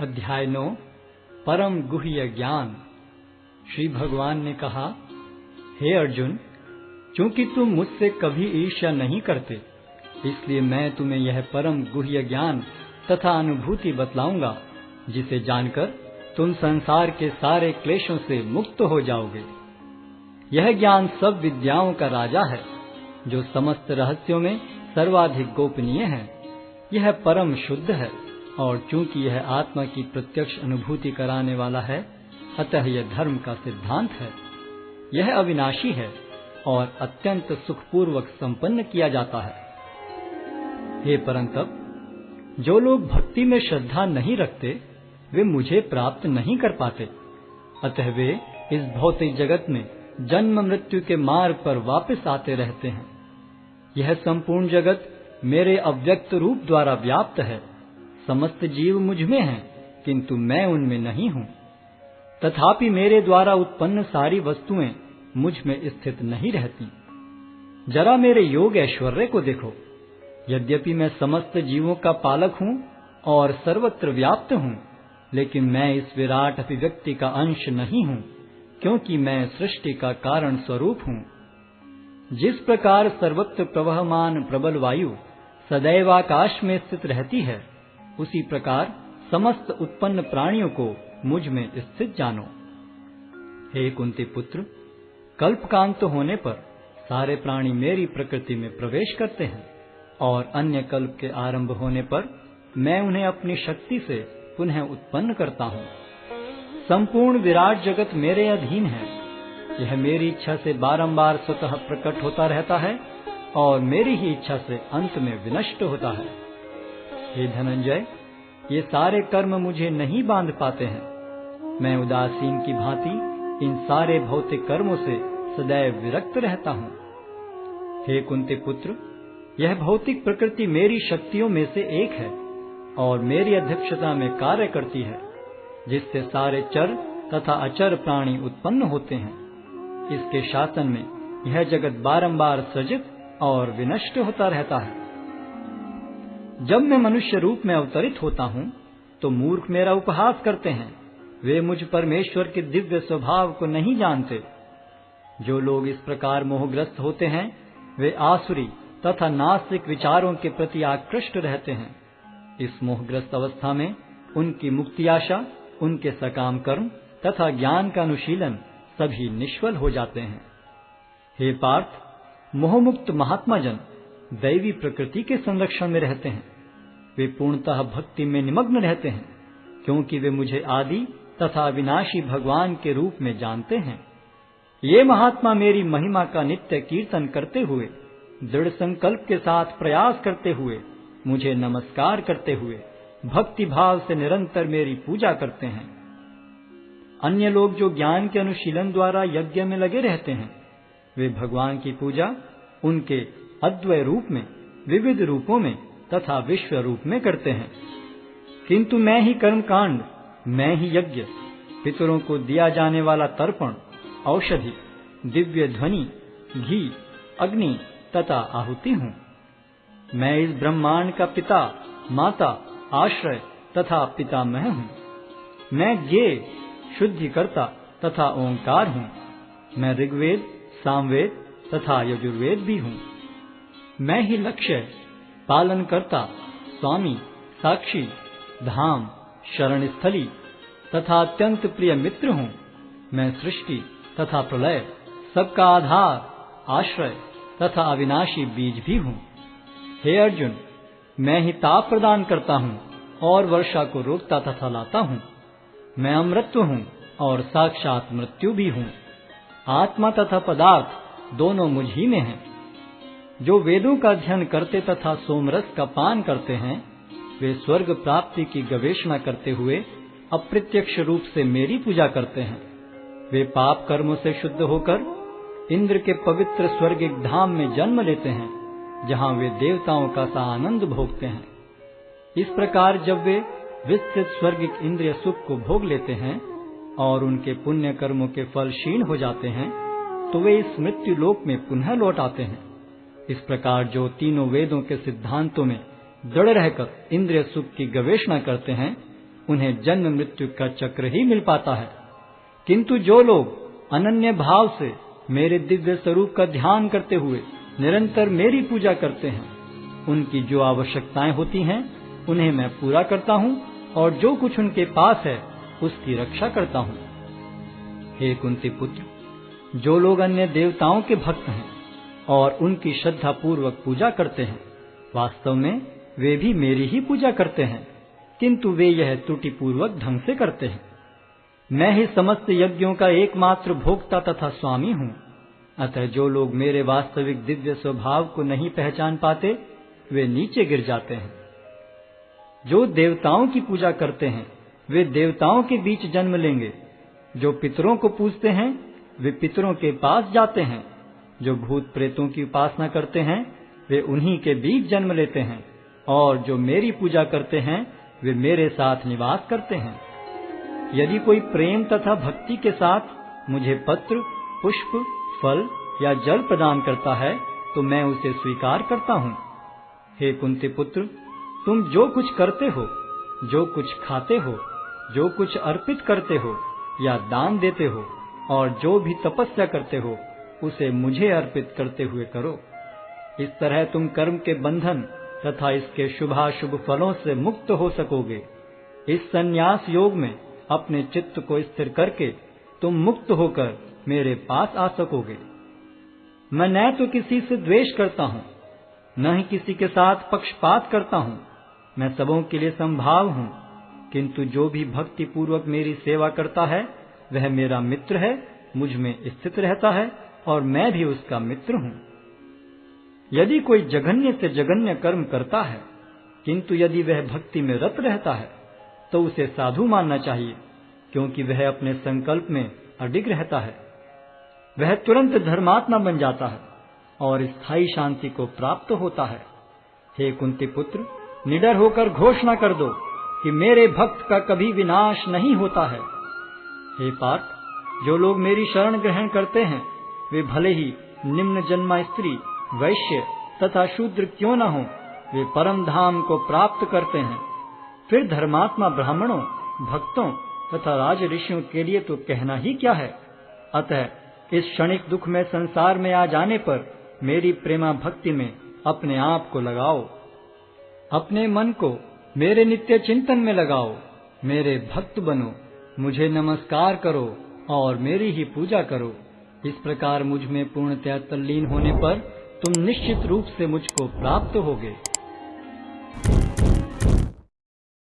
अध्याय 9 परम गुह्य ज्ञान। श्री भगवान ने कहा, हे अर्जुन, चूंकि तुम मुझसे कभी ईर्ष्या नहीं करते, इसलिए मैं तुम्हें यह परम गुह्य ज्ञान तथा अनुभूति बतलाऊंगा, जिसे जानकर तुम संसार के सारे क्लेशों से मुक्त हो जाओगे। यह ज्ञान सब विद्याओं का राजा है, जो समस्त रहस्यों में सर्वाधिक गोपनीय है। यह परम शुद्ध है, और चूंकि यह आत्मा की प्रत्यक्ष अनुभूति कराने वाला है, अतः यह धर्म का सिद्धांत है। यह अविनाशी है और अत्यंत सुखपूर्वक संपन्न किया जाता है। हे परंतप, जो लोग भक्ति में श्रद्धा नहीं रखते, वे मुझे प्राप्त नहीं कर पाते। अतः वे इस भौतिक जगत में जन्म मृत्यु के मार्ग पर वापस आते रहते हैं। यह संपूर्ण जगत मेरे अव्यक्त रूप द्वारा व्याप्त है। समस्त जीव मुझ में हैं, किंतु मैं उनमें नहीं हूँ। तथापि मेरे द्वारा उत्पन्न सारी वस्तुएं मुझ में स्थित नहीं रहती। जरा मेरे योग ऐश्वर्य को देखो। यद्यपि मैं समस्त जीवों का पालक हूँ और सर्वत्र व्याप्त हूँ, लेकिन मैं इस विराट अभिव्यक्ति का अंश नहीं हूँ, क्योंकि मैं सृष्टि का कारण स्वरूप हूँ। जिस प्रकार सर्वत्र प्रवहमान प्रबल वायु सदैव आकाश में स्थित रहती है, उसी प्रकार समस्त उत्पन्न प्राणियों को मुझ में स्थित जानो। हे कुंती पुत्र, कल्पकांत होने पर सारे प्राणी मेरी प्रकृति में प्रवेश करते हैं, और अन्य कल्प के आरंभ होने पर मैं उन्हें अपनी शक्ति से पुनः उत्पन्न करता हूँ। संपूर्ण विराट जगत मेरे अधीन है। यह मेरी इच्छा से बारंबार स्वतः प्रकट होता रहता है, और मेरी ही इच्छा से अंत में विनष्ट होता है। हे धनंजय, ये सारे कर्म मुझे नहीं बांध पाते हैं। मैं उदासीन की भांति इन सारे भौतिक कर्मों से सदैव विरक्त रहता हूँ। हे कुंती पुत्र, यह भौतिक प्रकृति मेरी शक्तियों में से एक है, और मेरी अध्यक्षता में कार्य करती है, जिससे सारे चर तथा अचर प्राणी उत्पन्न होते हैं। इसके शासन में यह जगत बारंबार सृजित और विनष्ट होता रहता है। जब मैं मनुष्य रूप में अवतरित होता हूँ, तो मूर्ख मेरा उपहास करते हैं। वे मुझ परमेश्वर के दिव्य स्वभाव को नहीं जानते। जो लोग इस प्रकार मोहग्रस्त होते हैं, वे आसुरी तथा नास्तिक विचारों के प्रति आकृष्ट रहते हैं। इस मोहग्रस्त अवस्था में उनकी मुक्ति आशा, उनके सकाम कर्म तथा ज्ञान का अनुशीलन सभी निष्फल हो जाते हैं। हे पार्थ, मोहमुक्त महात्मा जन दैवी प्रकृति के संरक्षण में रहते हैं। वे पूर्णतः भक्ति में निमग्न रहते हैं, क्योंकि वे मुझे आदि तथा अविनाशी भगवान के रूप में जानते हैं। ये महात्मा मेरी महिमा का नित्य कीर्तन करते हुए, दृढ़ संकल्प के साथ प्रयास करते हुए, मुझे नमस्कार करते हुए भक्ति भाव से निरंतर मेरी पूजा करते हैं। अन्य लोग जो ज्ञान के अनुशीलन द्वारा यज्ञ में लगे रहते हैं, वे भगवान की पूजा उनके अद्वय रूप में, विविध रूपों में तथा विश्व रूप में करते हैं। किंतु मैं ही कर्मकांड, मैं ही यज्ञ, पितरों को दिया जाने वाला तर्पण, औषधि, दिव्य ध्वनि, घी, अग्नि तथा आहुति हूँ। मैं इस ब्रह्मांड का पिता, माता, आश्रय तथा पितामह हूँ। मैं ज्ञेय, शुद्धिकर्ता तथा ओंकार हूँ। मैं ऋग्वेद, सामवेद तथा यजुर्वेद भी हूँ। मैं ही लक्ष्य, पालनकर्ता, स्वामी, साक्षी, धाम, शरण स्थली तथा अत्यंत प्रिय मित्र हूँ। मैं सृष्टि तथा प्रलय, सबका आधार, आश्रय तथा अविनाशी बीज भी हूँ। हे अर्जुन, मैं ही ताप प्रदान करता हूँ और वर्षा को रोकता तथा लाता हूँ। मैं अमृतत्व हूँ और साक्षात मृत्यु भी हूँ। आत्मा तथा पदार्थ दोनों मुझ ही में हैं। जो वेदों का अध्ययन करते तथा सोमरस का पान करते हैं, वे स्वर्ग प्राप्ति की गवेषणा करते हुए अप्रत्यक्ष रूप से मेरी पूजा करते हैं। वे पाप कर्मों से शुद्ध होकर इंद्र के पवित्र स्वर्गिक धाम में जन्म लेते हैं, जहाँ वे देवताओं का सा आनंद भोगते हैं। इस प्रकार जब वे विस्तृत स्वर्गिक इंद्रिय सुख को भोग लेते हैं और उनके पुण्य कर्मों के फल क्षीण हो जाते हैं, तो वे इस मृत्यु लोक में पुनः लौट आते हैं। इस प्रकार जो तीनों वेदों के सिद्धांतों में दृढ़ रहकर इंद्रिय सुख की गवेषणा करते हैं, उन्हें जन्म मृत्यु का चक्र ही मिल पाता है। किंतु जो लोग अनन्य भाव से मेरे दिव्य स्वरूप का ध्यान करते हुए निरंतर मेरी पूजा करते हैं, उनकी जो आवश्यकताएं होती हैं उन्हें मैं पूरा करता हूँ और जो कुछ उनके पास है उसकी रक्षा करता हूँ। हे कुंती पुत्र, जो लोग अन्य देवताओं के भक्त हैं और उनकी श्रद्धा पूर्वक पूजा करते हैं, वास्तव में वे भी मेरी ही पूजा करते हैं, किंतु वे यह त्रुटिपूर्वक ढंग से करते हैं। मैं ही समस्त यज्ञों का एकमात्र भोक्ता तथा स्वामी हूँ। अतः जो लोग मेरे वास्तविक दिव्य स्वभाव को नहीं पहचान पाते, वे नीचे गिर जाते हैं। जो देवताओं की पूजा करते हैं वे देवताओं के बीच जन्म लेंगे। जो पितरों को पूजते हैं वे पितरों के पास जाते हैं। जो भूत प्रेतों की उपासना करते हैं वे उन्हीं के बीच जन्म लेते हैं, और जो मेरी पूजा करते हैं वे मेरे साथ निवास करते हैं। यदि कोई प्रेम तथा भक्ति के साथ मुझे पत्र, पुष्प, फल या जल प्रदान करता है तो मैं उसे स्वीकार करता हूँ। हे कुंती पुत्र, तुम जो कुछ करते हो, जो कुछ खाते हो, जो कुछ अर्पित करते हो या दान देते हो, और जो भी तपस्या करते हो, उसे मुझे अर्पित करते हुए करो। इस तरह तुम कर्म के बंधन तथा इसके शुभाशुभ फलों से मुक्त हो सकोगे। इस संन्यास योग में अपने चित्त को स्थिर करके तुम मुक्त होकर मेरे पास आ सकोगे। मैं न तो किसी से द्वेष करता हूँ, न ही किसी के साथ पक्षपात करता हूँ। मैं सबों के लिए संभाव हूँ, किंतु जो भी भक्ति पूर्वक मेरी सेवा करता है वह मेरा मित्र है, मुझ में स्थित रहता है और मैं भी उसका मित्र हूँ। यदि कोई जघन्य से जघन्य कर्म करता है, किंतु यदि वह भक्ति में रत रहता है तो उसे साधु मानना चाहिए, क्योंकि वह अपने संकल्प में अडिग रहता है। वह तुरंत धर्मात्मा बन जाता है और स्थायी शांति को प्राप्त होता है। हे कुंती पुत्र, निडर होकर घोषणा कर दो कि मेरे भक्त का कभी विनाश नहीं होता है। हे पार्थ, जो लोग मेरी शरण ग्रहण करते हैं वे भले ही निम्न जन्मा स्त्री, वैश्य तथा शूद्र क्यों न हो, वे परम धाम को प्राप्त करते हैं। फिर धर्मात्मा ब्राह्मणों, भक्तों तथा राज ऋषियों के लिए तो कहना ही क्या है। अतः इस क्षणिक दुख में संसार में आ जाने पर मेरी प्रेमा भक्ति में अपने आप को लगाओ। अपने मन को मेरे नित्य चिंतन में लगाओ, मेरे भक्त बनो, मुझे नमस्कार करो और मेरी ही पूजा करो। इस प्रकार मुझ में पूर्णतया तल्लीन होने पर तुम निश्चित रूप से मुझको प्राप्त होगे।